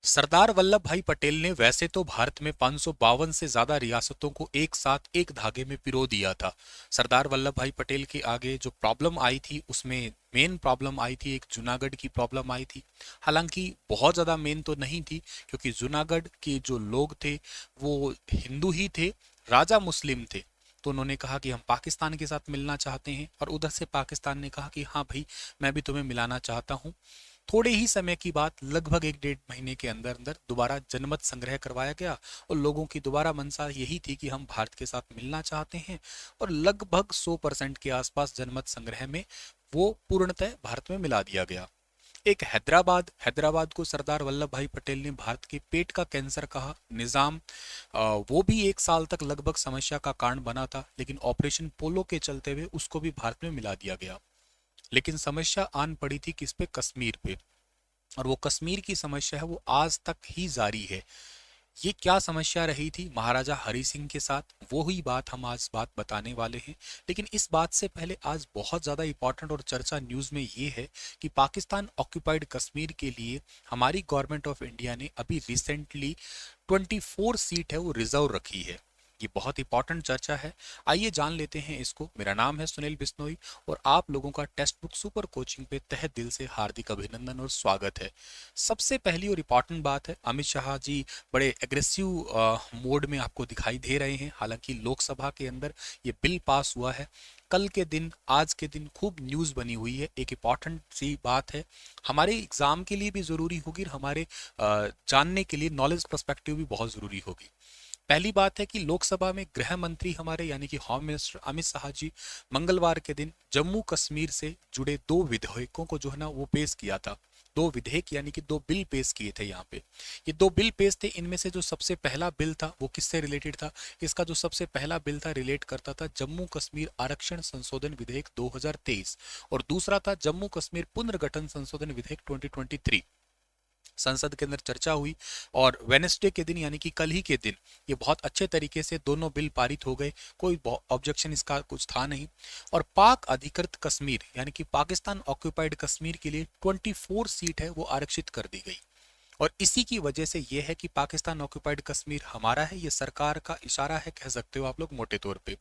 सरदार वल्लभ भाई पटेल ने वैसे तो भारत में 552 से ज्यादा रियासतों को एक साथ एक धागे में पिरो दिया था। सरदार वल्लभ भाई पटेल के आगे जो प्रॉब्लम आई थी उसमें मेन प्रॉब्लम आई थी, एक जूनागढ़ की प्रॉब्लम आई थी। हालांकि बहुत ज्यादा मेन तो नहीं थी, क्योंकि जूनागढ़ के जो लोग थे वो हिंदू ही थे, राजा मुस्लिम थे। तो उन्होंने कहा कि हम पाकिस्तान के साथ मिलना चाहते हैं, और उधर से पाकिस्तान ने कहा कि हाँ भाई, मैं भी तुम्हें मिलाना चाहता हूँ। थोड़े ही समय की बात, लगभग एक डेढ़ महीने के अंदर अंदर दोबारा जनमत संग्रह करवाया गया, और लोगों की दोबारा मंशा यही थी कि हम भारत के साथ मिलना चाहते हैं। और लगभग 100% के आसपास जनमत संग्रह में वो पूर्णतः भारत में मिला दिया गया। एक हैदराबाद, हैदराबाद को सरदार वल्लभ भाई पटेल ने भारत के पेट का कैंसर कहा। निजाम वो भी 1 साल तक लगभग समस्या का कारण बना था, लेकिन ऑपरेशन पोलो के चलते हुए उसको भी भारत में मिला दिया गया। लेकिन समस्या आन पड़ी थी किस पे? कश्मीर पे। और वो कश्मीर की समस्या है वो आज तक ही जारी है। ये क्या समस्या रही थी महाराजा हरि सिंह के साथ, वो ही बात हम आज बात बताने वाले हैं। लेकिन इस बात से पहले आज बहुत ज़्यादा इंपॉर्टेंट और चर्चा न्यूज़ में ये है कि पाकिस्तान ऑक्यूपाइड कश्मीर के लिए हमारी गवर्नमेंट ऑफ इंडिया ने अभी रिसेंटली 24 सीट है वो रिजर्व रखी है। ये बहुत इंपॉर्टेंट चर्चा है, आइए जान लेते हैं इसको। मेरा नाम है सुनील बिश्नोई, और आप लोगों का टेक्स्ट बुक सुपर कोचिंग पे तहे दिल से हार्दिक अभिनंदन और स्वागत है। सबसे पहली और इम्पॉर्टेंट बात है, अमित शाह जी बड़े एग्रेसिव मोड में आपको दिखाई दे रहे हैं। हालांकि लोकसभा के अंदर ये बिल पास हुआ है, कल के दिन, आज के दिन खूब न्यूज़ बनी हुई है। एक इम्पॉर्टेंट सी बात है, हमारे एग्जाम के लिए भी ज़रूरी होगी, और हमारे जानने के लिए नॉलेज पर्सपेक्टिव भी बहुत ज़रूरी होगी। पहली बात है कि लोकसभा में गृह मंत्री हमारे यानी कि होम मिनिस्टर अमित शाह जी मंगलवार के दिन जम्मू कश्मीर से जुड़े 2 विधेयकों को जो है ना वो पेश किया था। 2 विधेयक यानी कि 2 बिल पेश किए थे यहाँ पे। ये 2 बिल पेश थे, इनमें से जो सबसे पहला बिल था वो किससे रिलेटेड था? इसका जो सबसे पहला बिल था रिलेट करता था जम्मू कश्मीर आरक्षण संशोधन विधेयक 2023, और दूसरा था जम्मू कश्मीर पुनर्गठन संशोधन विधेयक 2023। संसद के अंदर चर्चा हुई, और वेनेसडे के दिन यानी कि कल ही के दिन ये बहुत अच्छे तरीके से दोनों बिल पारित हो गए। कोई ऑब्जेक्शन इसका कुछ था नहीं। और पाक अधिकृत कश्मीर यानी कि पाकिस्तान ऑक्यूपाइड कश्मीर के लिए 24 सीट है वो आरक्षित कर दी गई। और इसी की वजह से ये है कि पाकिस्तान ऑक्यूपाइड कश्मीर हमारा है, ये सरकार का इशारा है, कह सकते हो आप लोग मोटे तौर पे।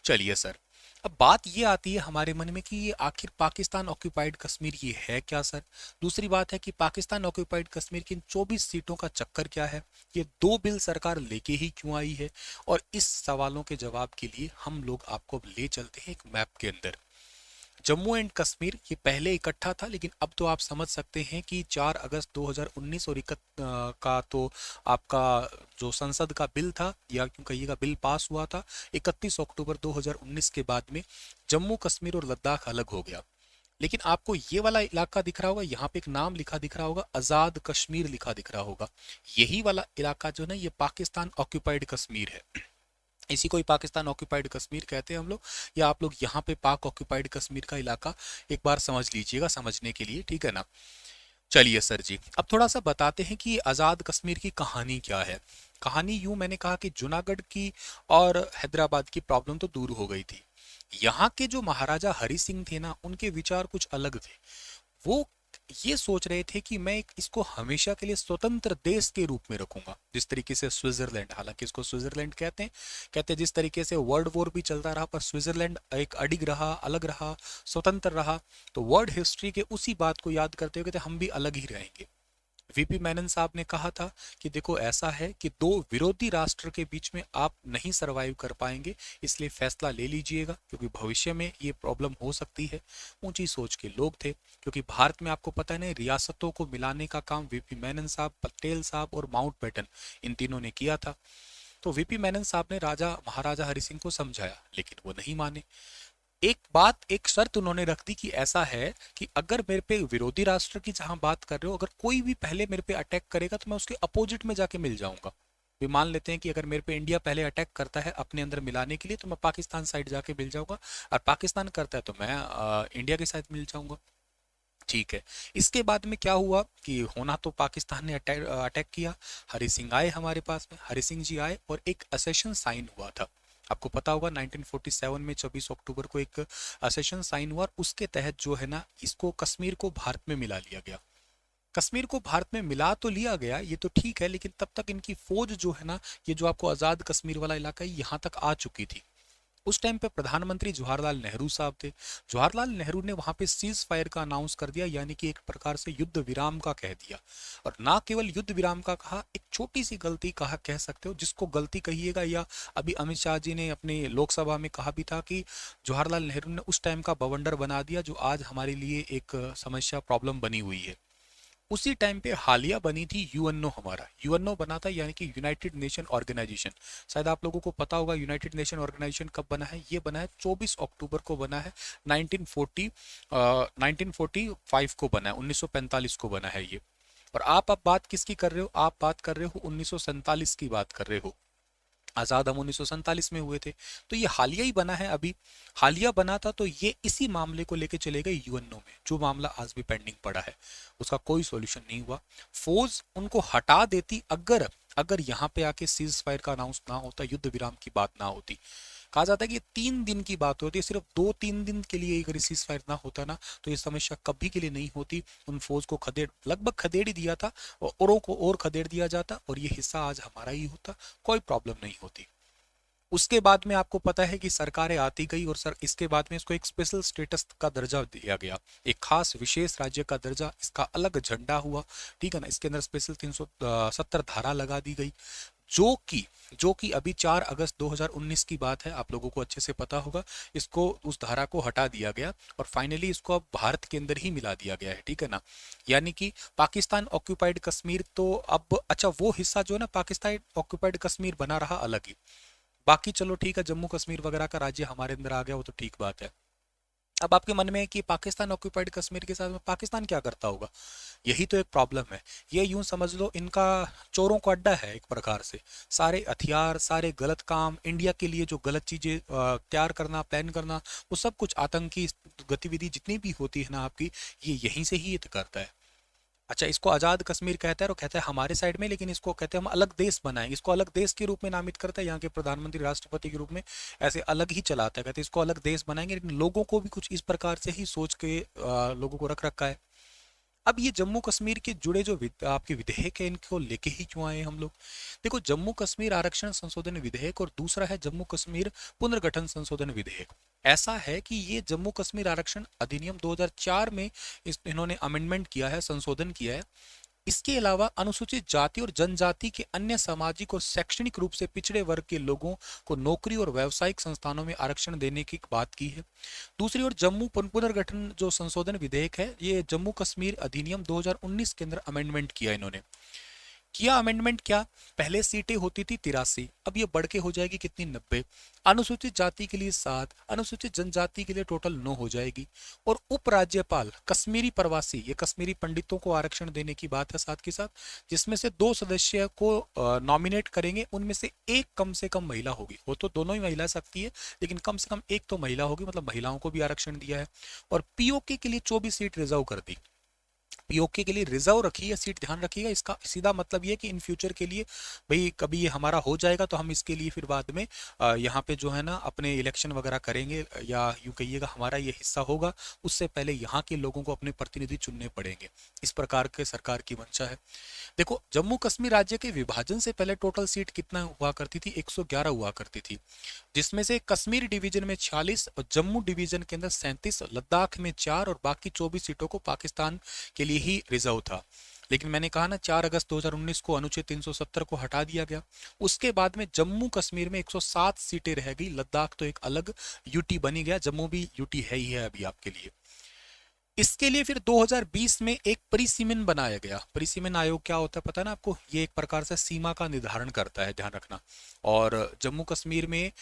चलिए सर, अब बात ये आती है हमारे मन में कि ये आखिर पाकिस्तान ऑक्यूपाइड कश्मीर ये है क्या सर? दूसरी बात है कि पाकिस्तान ऑक्यूपाइड कश्मीर की इन 24 सीटों का चक्कर क्या है? ये 2 बिल सरकार लेके ही क्यों आई है? और इस सवालों के जवाब के लिए हम लोग आपको ले चलते हैं एक मैप के अंदर। जम्मू एंड कश्मीर ये पहले इकट्ठा था, लेकिन अब तो आप समझ सकते हैं कि 4 अगस्त 2019 और का तो आपका जो संसद का बिल था या क्यों कहिएगा बिल पास हुआ था 31 अक्टूबर 2019 के बाद में जम्मू कश्मीर और लद्दाख अलग हो गया। लेकिन आपको ये वाला इलाका दिख रहा होगा, यहाँ पे एक नाम लिखा दिख रहा होगा, आज़ाद कश्मीर लिखा दिख रहा होगा। यही वाला इलाका जो है ये पाकिस्तान ऑक्यूपाइड कश्मीर है। इसी को ही पाकिस्तान ऑक्यूपाइड कश्मीर कहते हैं हम लोग, या आप लोग यहाँ पे पाक ऑक्यूपाइड कश्मीर का इलाका एक बार समझ लीजिएगा समझने के लिए, ठीक है ना। चलिए सर जी, अब थोड़ा सा बताते हैं कि आज़ाद कश्मीर की कहानी क्या है। कहानी यूं, मैंने कहा कि जूनागढ़ की और हैदराबाद की प्रॉब्लम तो दूर हो गई थी। यहाँ के जो महाराजा हरि सिंह थे ना, उनके विचार कुछ अलग थे। वो ये सोच रहे थे कि मैं इसको हमेशा के लिए स्वतंत्र देश के रूप में रखूंगा, जिस तरीके से स्विट्जरलैंड, हालांकि इसको स्विट्जरलैंड कहते हैं जिस तरीके से वर्ल्ड वॉर भी चलता रहा पर स्विट्जरलैंड एक अडिग रहा, अलग रहा, स्वतंत्र रहा। तो वर्ल्ड हिस्ट्री के उसी बात को याद करते हुए कहते हम भी अलग ही रहेंगे। वीपी मेनन साहब ने कहा था कि देखो ऐसा है कि 2 विरोधी राष्ट्र के बीच में आप नहीं सरवाइव कर पाएंगे, इसलिए फैसला ले लीजिएगा, क्योंकि भविष्य में ये प्रॉब्लम हो सकती है। ऊंची सोच के लोग थे, क्योंकि भारत में आपको पता है ना रियासतों को मिलाने का काम वीपी मेनन साहब, पटेल साहब और माउंटबेटन, इन तीनों ने किया था। तो वीपी मेनन साहब ने राजा महाराजा हरि सिंह को समझाया, लेकिन वो नहीं माने। एक बात, एक शर्त उन्होंने रख दी कि ऐसा है कि अगर मेरे पे विरोधी राष्ट्र की जहां बात कर रहे हो, अगर कोई भी पहले मेरे पे अटैक करेगा तो मैं उसके अपोजिट में जाके मिल जाऊंगा। भी मान लेते हैं कि अगर मेरे पे इंडिया पहले अटैक करता है अपने अंदर मिलाने के लिए, तो मैं पाकिस्तान साइड जाके मिल जाऊंगा, और पाकिस्तान करता है तो मैं इंडिया के साथ मिल जाऊंगा। ठीक है। इसके बाद में क्या हुआ कि होना तो पाकिस्तान ने अटैक किया। हरि सिंह आए हमारे पास में, हरि सिंह जी आए और एक असेशन साइन हुआ था। आपको पता होगा 1947 में 24 अक्टूबर को एक असेशन साइन हुआ, और उसके तहत जो है ना इसको कश्मीर को भारत में मिला लिया गया। कश्मीर को भारत में मिला तो लिया गया, ये तो ठीक है, लेकिन तब तक इनकी फौज जो है ना, ये जो आपको आज़ाद कश्मीर वाला इलाका है, यहाँ तक आ चुकी थी। उस टाइम पे प्रधानमंत्री जवाहरलाल नेहरू साहब थे। जवाहरलाल नेहरू ने वहां पे सीज फायर का अनाउंस कर दिया, यानी कि एक प्रकार से युद्ध विराम का कह दिया। और ना केवल युद्ध विराम का कहा, एक छोटी सी गलती कहा कह सकते हो, जिसको गलती कहिएगा, या अभी अमित शाह जी ने अपने लोकसभा में कहा भी था कि जवाहरलाल नेहरू ने उस टाइम का बवंडर बना दिया, जो आज हमारे लिए एक समस्या प्रॉब्लम बनी हुई है। उसी टाइम पे हालिया बनी थी यूएनओ, हमारा यूएनओ बना था, यानी कि यूनाइटेड नेशन ऑर्गेनाइजेशन। शायद आप लोगों को पता होगा यूनाइटेड नेशन ऑर्गेनाइजेशन कब बना है, ये बना है 24 अक्टूबर को बना है 1945 को बना है, 1945 को बना है ये। और आप अब बात किसकी कर रहे हो, आप बात कर रहे हो 1947 की बात कर रहे हो। आज़ाद हम 1947 में हुए थे, तो ये हालिया ही बना है अभी। हालिया बना था तो ये इसी मामले को लेके चले गए यूएनओ में, जो मामला आज भी पेंडिंग पड़ा है, उसका कोई सॉल्यूशन नहीं हुआ। फौज उनको हटा देती अगर अगर यहाँ पे आके सीज फायर का अनाउंस ना होता, युद्ध विराम की बात ना होती। कहा जाता है कि ये 3 दिन की बात होती है, सिर्फ 2-3 दिन के लिए अगर सीज फायर ना होता ना, तो ये समस्या कभी के लिए नहीं होती। उन फौज को खदेड़, लगभग खदेड़ ही दिया था, और औरों को और खदेड़ दिया जाता, और ये हिस्सा आज हमारा ही होता, कोई प्रॉब्लम नहीं होती। उसके बाद में आपको पता है कि सरकारें आती गई, और सर इसके बाद में इसको एक स्पेशल स्टेटस का दर्जा दिया गया, एक खास विशेष राज्य का दर्जा, इसका अलग झंडा हुआ, ठीक है ना। इसके अंदर स्पेशल 370 धारा लगा दी गई, जो कि अभी 4 अगस्त 2019 की बात है, आप लोगों को अच्छे से पता होगा। इसको, उस धारा को हटा दिया गया, और फाइनली इसको अब भारत के अंदर ही मिला दिया गया है, ठीक है ना। यानी कि पाकिस्तान ऑक्यूपाइड कश्मीर तो अब, अच्छा वो हिस्सा जो है ना पाकिस्तान ऑक्यूपाइड कश्मीर बना रहा अलग ही। बाकी चलो ठीक है, जम्मू कश्मीर वगैरह का राज्य हमारे अंदर आ गया, वो तो ठीक बात है। अब आपके मन में है कि पाकिस्तान ऑक्यूपाइड कश्मीर के साथ में पाकिस्तान क्या करता होगा, यही तो एक प्रॉब्लम है। ये यूं समझ लो, इनका चोरों का अड्डा है एक प्रकार से। सारे हथियार, सारे गलत काम, इंडिया के लिए जो गलत चीजें तैयार करना, प्लान करना, वो सब कुछ आतंकी गतिविधि जितनी भी होती है ना आपकी, ये यहीं से ही ये करता है। अच्छा, इसको आज़ाद कश्मीर कहता है, और कहता है हमारे साइड में, लेकिन इसको कहते हैं हम अलग देश बनाएंगे, इसको अलग देश के रूप में नामित करता है, यहाँ के प्रधानमंत्री राष्ट्रपति के रूप में ऐसे अलग ही चलाता है, कहते हैं इसको अलग देश बनाएंगे, लेकिन लोगों को भी कुछ इस प्रकार से ही सोच के लोगों को रख रखा है। अब ये जम्मू कश्मीर के जुड़े जो आपके विधेयक है, इनको लेके ही क्यों आए हम लोग। देखो, जम्मू कश्मीर आरक्षण संशोधन विधेयक और दूसरा है जम्मू कश्मीर पुनर्गठन संशोधन विधेयक। ऐसा है कि ये जम्मू कश्मीर आरक्षण अधिनियम 2004 में इन्होंने अमेंडमेंट किया है, संशोधन किया है। इसके अलावा अनुसूचित जाति और जनजाति के अन्य सामाजिक और शैक्षणिक रूप से पिछड़े वर्ग के लोगों को नौकरी और व्यावसायिक संस्थानों में आरक्षण देने की बात की है। दूसरी ओर जम्मू पुनर्गठन जो संशोधन विधेयक है, ये जम्मू कश्मीर अधिनियम 2019 के अंदर अमेंडमेंट किया इन्होंने। किया अमेंडमेंट क्या, पहले सीटें होती थी 83, अब ये बढ़ के हो जाएगी कितनी, 90। अनुसूचित जाति के लिए 7, अनुसूचित जनजाति के लिए टोटल 9 हो जाएगी। और उपराज्यपाल कश्मीरी प्रवासी, ये कश्मीरी पंडितों को आरक्षण देने की बात है साथ के साथ, जिसमें से 2 सदस्य को नॉमिनेट करेंगे, उनमें से एक कम से कम महिला होगी। वो तो दोनों ही महिला सकती है, लेकिन कम से कम एक तो महिला होगी, मतलब महिलाओं को भी आरक्षण दिया है। और पीओके के लिए 24 सीट रिजर्व कर दी। पीओके के लिए रिजर्व रखी है सीट, ध्यान रखिएगा। इसका सीधा मतलब ये कि इन फ्यूचर के लिए, भाई कभी ये हमारा हो जाएगा तो हम इसके लिए फिर बाद में यहाँ पे जो है ना अपने इलेक्शन वगैरह करेंगे, या यूँ कहिएगा हमारा ये हिस्सा होगा, उससे पहले यहाँ के लोगों को अपने प्रतिनिधि चुनने पड़ेंगे। इस प्रकार के सरकार की मंशा है। देखो, जम्मू कश्मीर राज्य के विभाजन से पहले टोटल सीट कितना हुआ करती थी, 111 हुआ करती थी, जिसमें से कश्मीर डिवीजन में 46 और जम्मू डिवीजन के अंदर 37, लद्दाख में 4 और बाकी 24 सीटों को पाकिस्तान के लिए ही रिजर्व था। लेकिन मैंने कहा ना, 4 अगस्त 2019 को अनुच्छेद 370 को हटा दिया गया। उसके बाद में जम्मू कश्मीर में 107 सीटें रह गई, लद्दाख तो एक अलग यूटी बनी गया, जम्मू भी यूटी है ही है अभी आपके लिए। इसके लिए फिर 2020 में एक परिसीमन बनाया गया। परिसीमन आयोग क्या होता है पता है ना आपको, ये एक प्रकार से सीमा का निर्धारण करता है, ध्यान रखना। और जम्मू कश्मीर में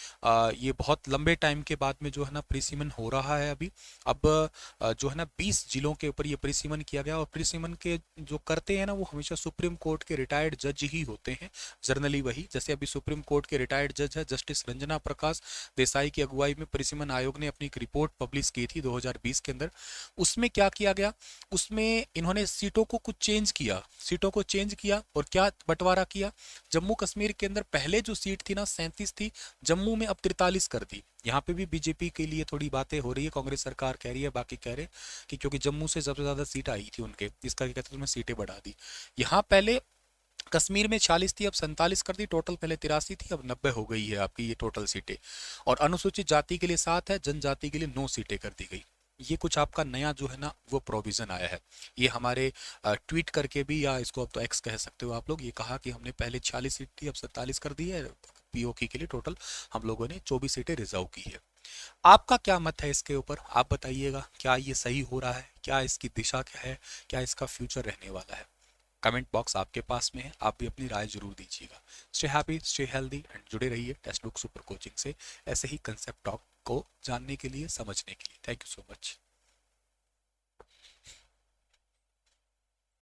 ये बहुत लंबे टाइम के बाद में जो है ना परिसीमन हो रहा है अभी। अब जो है ना 20 जिलों के ऊपर ये परिसीमन किया गया, और परिसीमन के जो करते हैं ना वो हमेशा सुप्रीम कोर्ट के रिटायर्ड जज ही होते हैं, जर्नली वही। जैसे अभी सुप्रीम कोर्ट के रिटायर्ड जज है जस्टिस रंजना प्रकाश देसाई की अगुवाई में परिसीमन आयोग ने अपनी एक रिपोर्ट पब्लिश की थी 2020 के अंदर। उसमें उसमें क्या किया गया, उसमें इन्होंने सीटों को कुछ चेंज किया, सीटों को चेंज किया और क्या बंटवारा किया। जम्मू कश्मीर के अंदर पहले जो सीट थी ना 37 थी, जम्मू में अब 43 कर दी। यहाँ पे भी बीजेपी के लिए थोड़ी बातें हो रही है, कांग्रेस सरकार कह रही है, बाकी कह रहे कि क्योंकि जम्मू से सबसे ज्यादा सीट आई थी उनके, इसका क्या कहते हैं, सीटें बढ़ा दी। यहाँ पहले कश्मीर में 40 थी, अब 47 कर दी, टोटल पहले 83 थी, अब 90 हो गई है आपकी ये टोटल सीटें। और अनुसूचित जाति के लिए 7 है, जनजाति के लिए 9 सीटें कर दी गई। ये कुछ आपका नया जो है ना वो प्रोविजन आया है। ये हमारे ट्वीट करके भी, या इसको अब तो एक्स कह सकते हो आप लोग, ये कहा कि हमने पहले 40 सीट थी अब 47 कर दी है, पीओके के लिए टोटल हम लोगों ने 24 सीटें रिजर्व की है। आपका क्या मत है इसके ऊपर, आप बताइएगा, क्या ये सही हो रहा है, क्या इसकी दिशा क्या है, क्या इसका फ्यूचर रहने वाला है। कमेंट बॉक्स आपके पास में है, आप भी अपनी राय जरूर दीजिएगा। Stay happy, stay healthy and जुड़े रहिए टेक्स्ट बुक सुपर कोचिंग से ऐसे ही कंसेप्ट टॉक को जानने के लिए, समझने के लिए। Thank you so much.